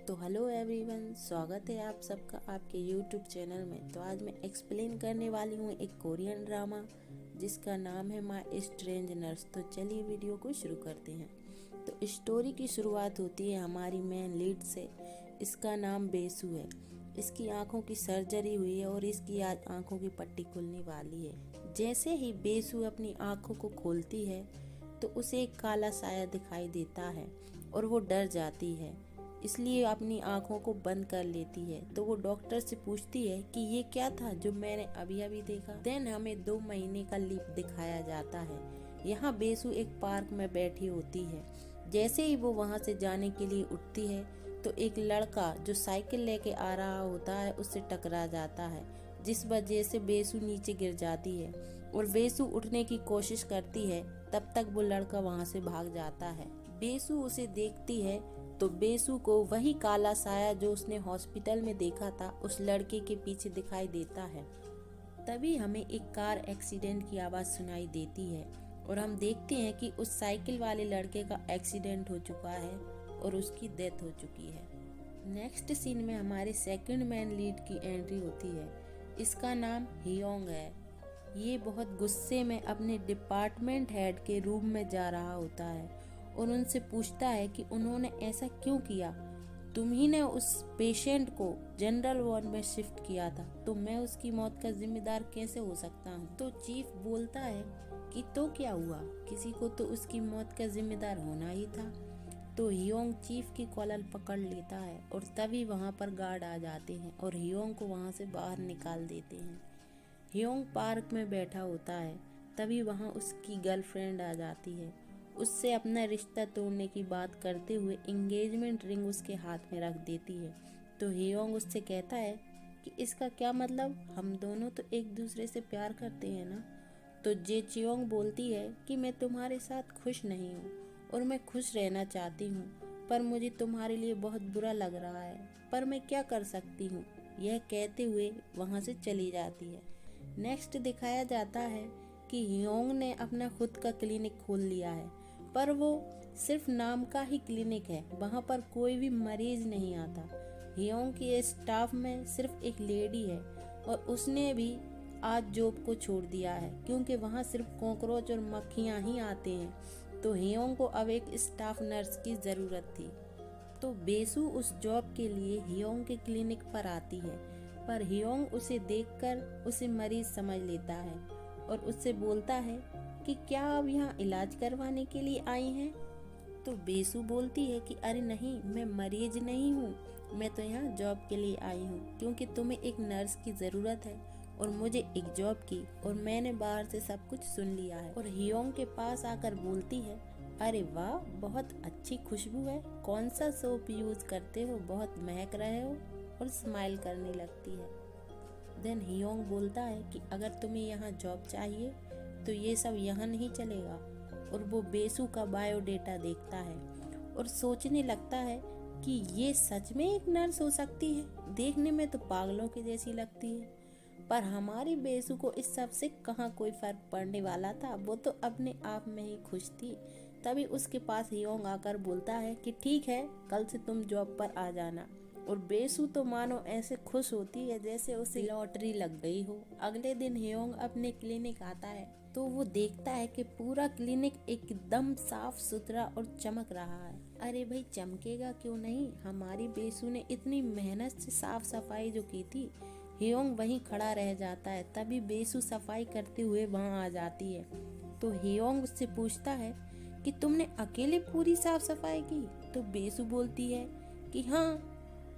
तो hello everyone, स्वागत है आप सबका आपके यूट्यूब चैनल में। तो आज मैं एक्सप्लेन करने वाली हूँ एक कोरियन ड्रामा जिसका नाम है माय स्ट्रेंज नर्स। तो चलिए वीडियो को शुरू करते हैं। तो स्टोरी की शुरुआत होती है हमारी मेन लीड से। इसका नाम बेसू है। इसकी आंखों की सर्जरी हुई है और इसकी आज आंखों की पट्टी खुलने वाली है। जैसे ही बेसू अपनी आंखों को खोलती है तो उसे एक काला साया दिखाई देता है और वो डर जाती है, इसलिए अपनी आंखों को बंद कर लेती है। तो वो डॉक्टर से पूछती है कि ये क्या था जो मैंने अभी अभी देखा। देन हमें 2 महीने का लीप दिखाया जाता है। यहाँ बेसू एक पार्क में बैठी होती है। जैसे ही वो वहाँ से जाने के लिए उठती है तो एक लड़का जो साइकिल लेके आ रहा होता है उससे टकरा जाता है, जिस वजह से बेसू नीचे गिर जाती है और बेसू उठने की कोशिश करती है। तब तक वो लड़का वहाँ से भाग जाता है। बेसू उसे देखती है तो बेसू को वही काला साया जो उसने हॉस्पिटल में देखा था उस लड़के के पीछे दिखाई देता है। तभी हमें एक कार एक्सीडेंट की आवाज़ सुनाई देती है और हम देखते हैं कि उस साइकिल वाले लड़के का एक्सीडेंट हो चुका है और उसकी डेथ हो चुकी है। नेक्स्ट सीन में हमारे सेकंड मैन लीड की एंट्री होती है। इसका नाम हियोंग है। ये बहुत गुस्से में अपने डिपार्टमेंट हेड के रूम में जा रहा होता है और उनसे पूछता है कि उन्होंने ऐसा क्यों किया। तुम ही ने उस पेशेंट को जनरल वार्ड में शिफ्ट किया था, तो मैं उसकी मौत का जिम्मेदार कैसे हो सकता हूँ। तो चीफ बोलता है कि तो क्या हुआ, किसी को तो उसकी मौत का जिम्मेदार होना ही था। तो हियोंग चीफ की कॉलर पकड़ लेता है और तभी वहाँ पर गार्ड आ जाते हैं और हियोंग को वहाँ से बाहर निकाल देते हैं। हियोंग पार्क में बैठा होता है, तभी वहाँ उसकी गर्लफ्रेंड आ जाती है। उससे अपना रिश्ता तोड़ने की बात करते हुए एंगेजमेंट रिंग उसके हाथ में रख देती है। तो हियोंग उससे कहता है कि इसका क्या मतलब, हम दोनों तो एक दूसरे से प्यार करते हैं ना। तो जेचियोंग बोलती है कि मैं तुम्हारे साथ खुश नहीं हूँ और मैं खुश रहना चाहती हूँ, पर मुझे तुम्हारे लिए बहुत बुरा लग रहा है, पर मैं क्या कर सकती हूँ। यह कहते हुए वहाँ से चली जाती है। नेक्स्ट दिखाया जाता है कि हियोंग ने अपना खुद का क्लिनिक खोल लिया है, पर वो सिर्फ नाम का ही क्लिनिक है, वहाँ पर कोई भी मरीज नहीं आता। हियोंग के स्टाफ में सिर्फ एक लेडी है और उसने भी आज जॉब को छोड़ दिया है क्योंकि वहाँ सिर्फ कॉकरोच और मक्खियाँ ही आते हैं। तो हियोंग को अब एक स्टाफ नर्स की ज़रूरत थी। तो बेसू उस जॉब के लिए हियोंग के क्लिनिक पर आती है, पर हियोंग उसे देखकर उसे मरीज समझ लेता है और उससे बोलता है कि क्या आप यहाँ इलाज करवाने के लिए आई हैं। तो बेसू बोलती है कि अरे नहीं, मैं मरीज नहीं हूँ, मैं तो यहाँ जॉब के लिए आई हूँ क्योंकि तुम्हें एक नर्स की ज़रूरत है और मुझे एक जॉब की, और मैंने बाहर से सब कुछ सुन लिया है। और हियोंग के पास आकर बोलती है, अरे वाह, बहुत अच्छी खुशबू है, कौन सा सोप यूज करते हो, बहुत महक रहे हो, और स्माइल करने लगती है। देन हियोंग बोलता है कि अगर तुम्हें यहाँ जॉब चाहिए तो ये सब यहाँ नहीं चलेगा। और वो बेसू का बायोडेटा देखता है और सोचने लगता है कि ये सच में एक नर्स हो सकती है, देखने में तो पागलों की जैसी लगती है। पर हमारी बेसू को इस सब से कहाँ कोई फर्क पड़ने वाला था, वो तो अपने आप में ही खुश थी। तभी उसके पास हियोंग आकर बोलता है कि ठीक है, कल से तुम जॉब पर आ जाना। और बेसू तो मानो ऐसे खुश होती है जैसे उसे लॉटरी लग गई हो। अगले दिन हियोंग अपने क्लिनिक आता है तो वो देखता है कि पूरा क्लिनिक एकदम साफ सुथरा और चमक रहा है। अरे भाई, चमकेगा क्यों नहीं, हमारी बेसू ने इतनी मेहनत से साफ सफाई जो की थी। हियोंग वहीं खड़ा रह जाता है, तभी बेसू सफाई करते हुए वहाँ आ जाती है। तो हियोंग उससे पूछता है कि तुमने अकेले पूरी साफ सफाई की। तो बेसू बोलती है कि हाँ,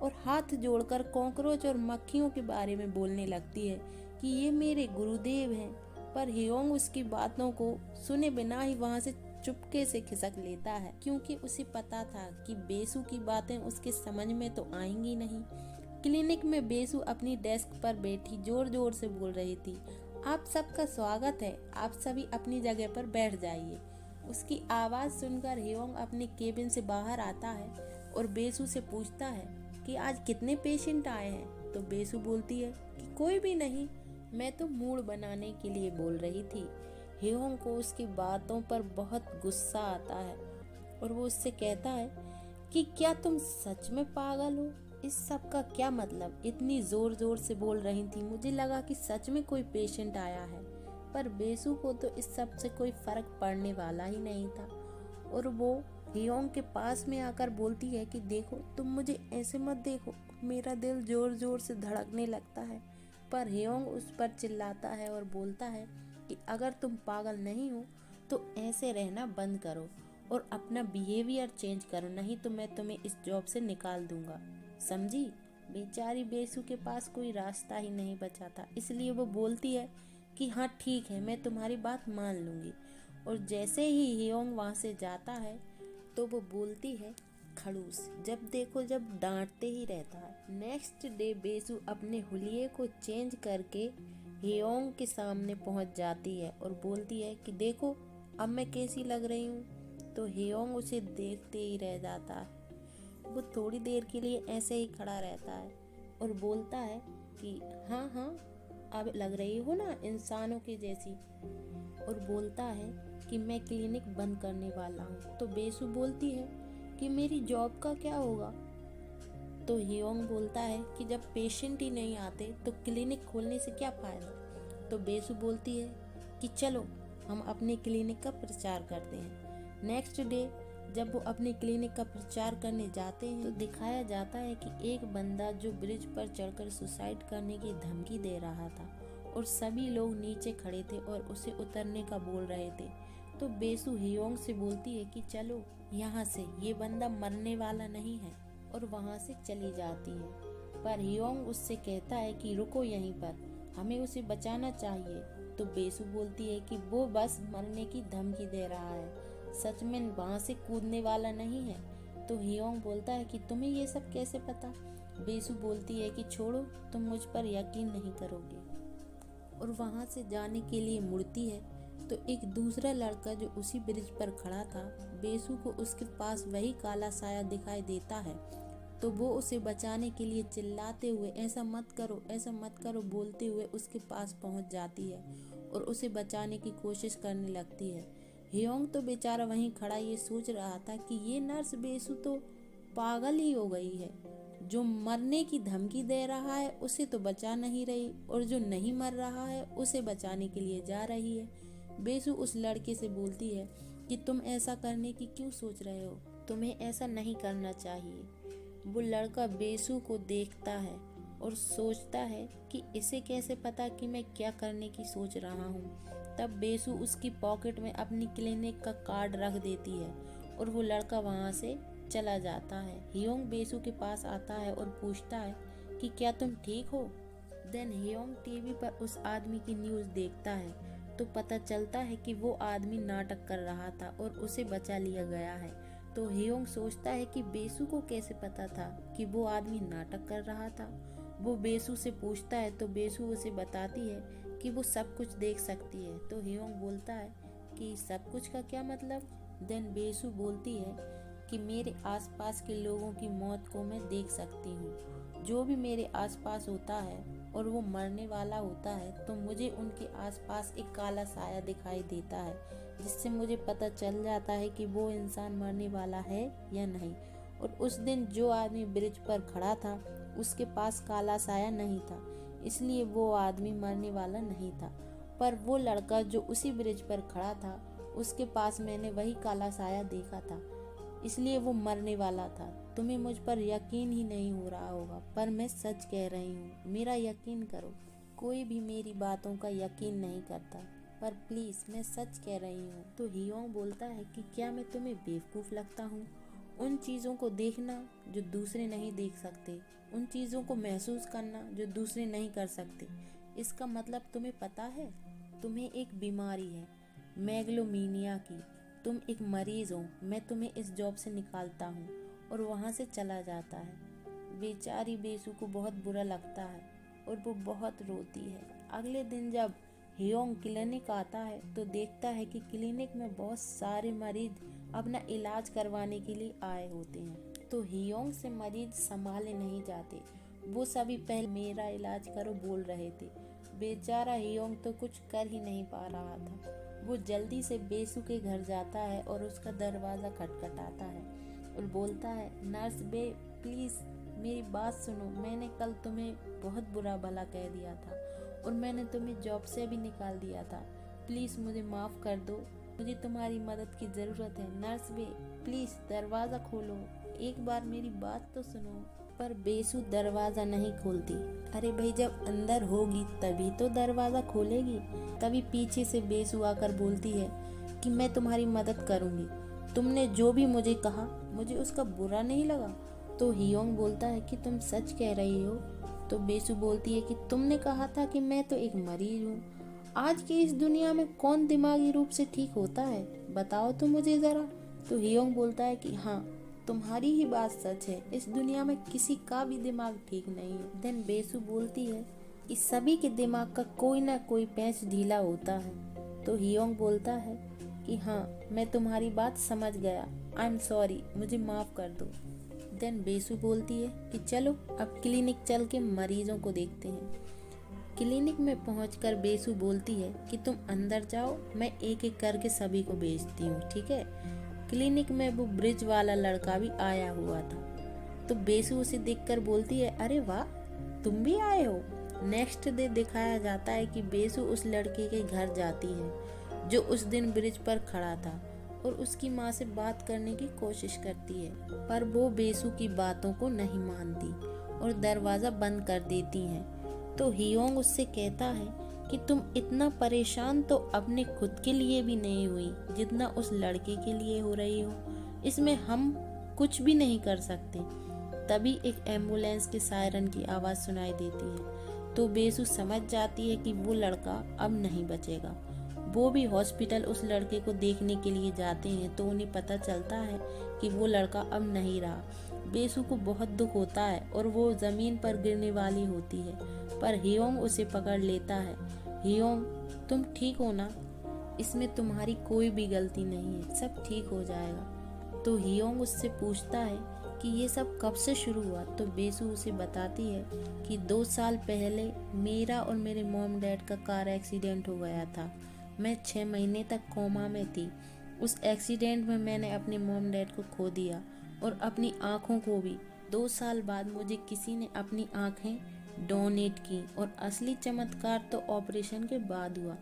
और हाथ जोड़कर कॉकरोच और मक्खियों के बारे में बोलने लगती है कि ये मेरे गुरुदेव हैं। पर हियोंग उसकी बातों को सुने बिना ही वहाँ से चुपके से खिसक लेता है, क्योंकि उसे पता था कि बेसू की बातें उसके समझ में तो आएंगी नहीं। क्लिनिक में बेसू अपनी डेस्क पर बैठी जोर जोर से बोल रही थी, आप सबका स्वागत है, आप सभी अपनी जगह पर बैठ जाइए। उसकी आवाज़ सुनकर हियोंग अपने केबिन से बाहर आता है और बेसू से पूछता है कि आज कितने पेशेंट आए हैं। तो बेसू बोलती है कि कोई भी नहीं, मैं तो मूड बनाने के लिए बोल रही थी। हियोंग को उसकी बातों पर बहुत गुस्सा आता है और वो उससे कहता है कि क्या तुम सच में पागल हो? इस सब का क्या मतलब? इतनी जोर जोर से बोल रही थी, मुझे लगा कि सच में कोई पेशेंट आया है। पर बेसू को तो इस सब से कोई फर्क पड़ने वाला ही नहीं था और वो हियोंग के पास में आकर बोलती है कि देखो, तुम मुझे ऐसे मत देखो, मेरा दिल जोर जोर से धड़कने लगता है। पर हियोंग उस पर चिल्लाता है और बोलता है कि अगर तुम पागल नहीं हो तो ऐसे रहना बंद करो और अपना बिहेवियर चेंज करो, नहीं तो मैं तुम्हें इस जॉब से निकाल दूंगा, समझी? बेचारी बेसू के पास कोई रास्ता ही नहीं बचा था, इसलिए वो बोलती है कि हाँ ठीक है, मैं तुम्हारी बात मान लूंगी। और जैसे ही हियोंग वहाँ से जाता है तो वो बोलती है, खड़ूस, जब देखो जब डांटते ही रहता है। नेक्स्ट डे बेसू अपने हुलिये को चेंज करके हियोंग के सामने पहुंच जाती है और बोलती है कि देखो अब मैं कैसी लग रही हूँ। तो हियोंग उसे देखते ही रह जाता है। वो थोड़ी देर के लिए ऐसे ही खड़ा रहता है और बोलता है कि हाँ हाँ, अब लग रही हो ना इंसानों की जैसी। और बोलता है कि मैं क्लिनिक बंद करने वाला हूँ। तो बेसू बोलती है कि मेरी जॉब का क्या होगा? तो हियोंग बोलता है कि जब पेशेंट ही नहीं आते तो क्लिनिक खोलने से क्या फ़ायदा? तो बेसू बोलती है कि चलो हम अपने क्लिनिक का प्रचार करते हैं। नेक्स्ट डे जब वो अपने क्लिनिक का प्रचार करने जाते हैं तो दिखाया जाता है कि एक बंदा जो ब्रिज पर चढ़कर सुसाइड करने की धमकी दे रहा था और सभी लोग नीचे खड़े थे और उसे उतरने का बोल रहे थे। तो बेसू हियोंग से बोलती है कि चलो यहाँ से, ये बंदा मरने वाला नहीं है, और वहाँ से चली जाती है। पर हियोंग उससे कहता है कि रुको यहीं पर, हमें उसे बचाना चाहिए। तो बेसू बोलती है कि वो बस मरने की धमकी दे रहा है, सच में वहाँ से कूदने वाला नहीं है। तो हियोंग बोलता है कि तुम्हें ये सब कैसे पता? बेसू बोलती है कि छोड़ो, तुम मुझ पर यकीन नहीं करोगे। और वहाँ से जाने के लिए मुड़ती है तो एक दूसरा लड़का जो उसी ब्रिज पर खड़ा था, बेसू को उसके पास वही काला साया दिखाई देता है। तो वो उसे बचाने के लिए चिल्लाते हुए ऐसा मत करो, ऐसा मत करो बोलते हुए उसके पास पहुंच जाती है और उसे बचाने की कोशिश करने लगती है। हियोंग तो बेचारा वहीं खड़ा ये सोच रहा था कि ये नर्स बेसू तो पागल ही हो गई है, जो मरने की धमकी दे रहा है उसे तो बचा नहीं रही और जो नहीं मर रहा है उसे बचाने के लिए जा रही है। बेसू उस लड़के से बोलती है कि तुम ऐसा करने की क्यों सोच रहे हो, तुम्हें ऐसा नहीं करना चाहिए। वो लड़का बेसू को देखता है और सोचता है कि इसे कैसे पता कि मैं क्या करने की सोच रहा हूँ। तब बेसू उसकी पॉकेट में अपनी क्लिनिक का कार्ड रख देती है और वो लड़का वहाँ से चला जाता है। हियोंग बेसू के पास आता है और पूछता है कि क्या तुम ठीक हो? देन हियोंग टीवी पर उस आदमी की न्यूज़ देखता है तो पता चलता है कि वो आदमी नाटक कर रहा था और उसे बचा लिया गया है। तो हियोंग सोचता है कि बेसू को कैसे पता था कि वो आदमी नाटक कर रहा था। वो बेसू से पूछता है तो बेसू उसे बताती है कि वो सब कुछ देख सकती है। तो हियोंग बोलता है कि सब कुछ का क्या मतलब? देन बेसू बोलती है कि मेरे आसपास के लोगों की मौत को मैं देख सकती हूँ। जो भी मेरे आसपास होता है और वो मरने वाला होता है तो मुझे उनके आसपास एक काला साया दिखाई देता है, जिससे मुझे पता चल जाता है कि वो इंसान मरने वाला है या नहीं। और उस दिन जो आदमी ब्रिज पर खड़ा था उसके पास काला साया नहीं था, इसलिए वो आदमी मरने वाला नहीं था। पर वो लड़का जो उसी ब्रिज पर खड़ा था उसके पास मैंने वही काला साया देखा था, इसलिए वो मरने वाला था। तुम्हें मुझ पर यकीन ही नहीं हो रहा होगा, पर मैं सच कह रही हूँ, मेरा यकीन करो। कोई भी मेरी बातों का यकीन नहीं करता, पर प्लीज़ मैं सच कह रही हूँ। तो हियोंग बोलता है कि क्या मैं तुम्हें बेवकूफ़ लगता हूँ? उन चीज़ों को देखना जो दूसरे नहीं देख सकते, उन चीज़ों को महसूस करना जो दूसरे नहीं कर सकते, इसका मतलब तुम्हें पता है? तुम्हें एक बीमारी है, मेगलोमीनिया की। तुम एक मरीज हो, मैं तुम्हें इस जॉब से निकालता हूँ। और वहाँ से चला जाता है। बेचारी बेसू को बहुत बुरा लगता है और वो बहुत रोती है। अगले दिन जब हियोंग क्लिनिक आता है तो देखता है कि क्लिनिक में बहुत सारे मरीज अपना इलाज करवाने के लिए आए होते हैं। तो हियोंग से मरीज संभाले नहीं जाते, वो सभी पहले मेरा इलाज करो बोल रहे थे। बेचारा हियोंग तो कुछ कर ही नहीं पा रहा था। वो जल्दी से बेसू के घर जाता है और उसका दरवाज़ा खटखटाता है। और बोलता है, नर्स बे प्लीज़ मेरी बात सुनो, मैंने कल तुम्हें बहुत बुरा भला कह दिया था और मैंने तुम्हें जॉब से भी निकाल दिया था। प्लीज़ मुझे माफ़ कर दो, मुझे तुम्हारी मदद की ज़रूरत है। नर्स बे प्लीज़ दरवाज़ा खोलो, एक बार मेरी बात तो सुनो। पर बेसु दरवाज़ा नहीं खोलती। अरे भाई, जब अंदर होगी तभी तो दरवाज़ा खोलेगी। तभी पीछे से बेसु आकर बोलती है कि मैं तुम्हारी मदद करूँगी, तुमने जो भी मुझे कहा मुझे उसका बुरा नहीं लगा। तो हियोंग बोलता है कि तुम सच कह रही हो। तो बेसु बोलती है कि तुमने कहा था कि मैं तो एक मरीज हूँ। आज की इस दुनिया में कौन दिमागी रूप से ठीक होता है, बताओ तो मुझे ज़रा। तो हियोंग बोलता है कि हाँ, तुम्हारी ही बात सच है, इस दुनिया में किसी का भी दिमाग ठीक नहीं है। देन बेसु बोलती है कि सभी के दिमाग का कोई ना कोई पेंच ढीला होता है। तो हियोंग बोलता है कि हाँ, मैं तुम्हारी बात समझ गया, आई एम सॉरी, मुझे माफ़ कर दो। देन बेसु बोलती है कि चलो अब क्लिनिक चल के मरीजों को देखते हैं। क्लिनिक में पहुंचकर बेसु बोलती है कि तुम अंदर जाओ, मैं एक एक करके सभी को भेजती हूँ, ठीक है। क्लिनिक में वो ब्रिज वाला लड़का भी आया हुआ था। तो बेसु उसे देखकर बोलती है, अरे वाह, तुम भी आए हो। नेक्स्ट डे दिखाया जाता है कि बेसु उस लड़के के घर जाती है जो उस दिन ब्रिज पर खड़ा था और उसकी माँ से बात करने की कोशिश करती है, पर वो बेसु की बातों को नहीं मानती और दरवाज़ा बंद कर देती हैं। तो हियोंग उससे कहता है कि तुम इतना परेशान तो अपने खुद के लिए भी नहीं हुई जितना उस लड़के के लिए हो रही हो, इसमें हम कुछ भी नहीं कर सकते। तभी एक एम्बुलेंस के सायरन की आवाज़ सुनाई देती है। तो बेसु समझ जाती है कि वो लड़का अब नहीं बचेगा। वो भी हॉस्पिटल उस लड़के को देखने के लिए जाते हैं तो उन्हें पता चलता है कि वो लड़का अब नहीं रहा। बेसु को बहुत दुख होता है और वो ज़मीन पर गिरने वाली होती है, पर हियोंग उसे पकड़ लेता है। हियोंग, तुम ठीक हो ना, इसमें तुम्हारी कोई भी गलती नहीं है, सब ठीक हो जाएगा। तो हियोंग उससे पूछता है कि ये सब कब से शुरू हुआ। तो बेसु उसे बताती है कि 2 साल पहले मेरा और मेरे मॉम डैड का कार एक्सीडेंट हो गया था। मैं 6 महीने तक कोमा में थी। उस एक्सीडेंट में मैंने अपने मॉम डैड को खो दिया और अपनी आँखों को भी। 2 साल बाद मुझे किसी ने अपनी आँखें डोनेट की और असली चमत्कार तो ऑपरेशन के बाद हुआ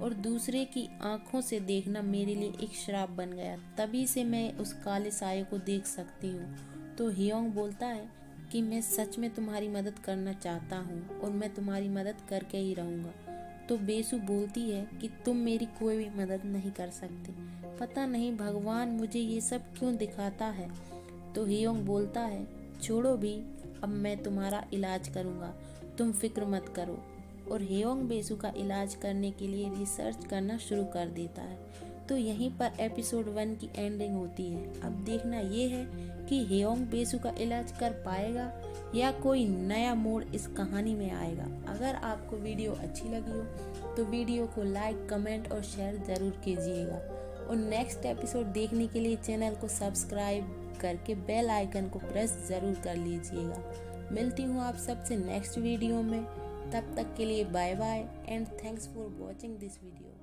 और दूसरे की आँखों से देखना मेरे लिए एक श्राप बन गया। तभी से मैं उस काले साये को देख सकती हूँ। तो हियोंग बोलता है कि मैं सच में तुम्हारी मदद करना चाहता हूँ और मैं तुम्हारी मदद करके ही रहूँगा। तो बेसु बोलती है कि तुम मेरी कोई भी मदद नहीं कर सकते, पता नहीं भगवान मुझे ये सब क्यों दिखाता है। तो हियोंग बोलता है, छोड़ो भी, अब मैं तुम्हारा इलाज करूँगा, तुम फिक्र मत करो। और हियोंग बेसु का इलाज करने के लिए रिसर्च करना शुरू कर देता है। तो यहीं पर एपिसोड 1 की एंडिंग होती है। अब देखना ये है कि हियोंग बेसु का इलाज कर पाएगा या कोई नया मोड़ इस कहानी में आएगा। अगर आपको वीडियो अच्छी लगी हो तो वीडियो को लाइक, कमेंट और शेयर ज़रूर कीजिएगा और नेक्स्ट एपिसोड देखने के लिए चैनल को सब्सक्राइब करके बेल आइकन को प्रेस ज़रूर कर लीजिएगा। मिलती हूँ आप सबसे नेक्स्ट वीडियो में, तब तक के लिए bye bye and thanks for watching this video.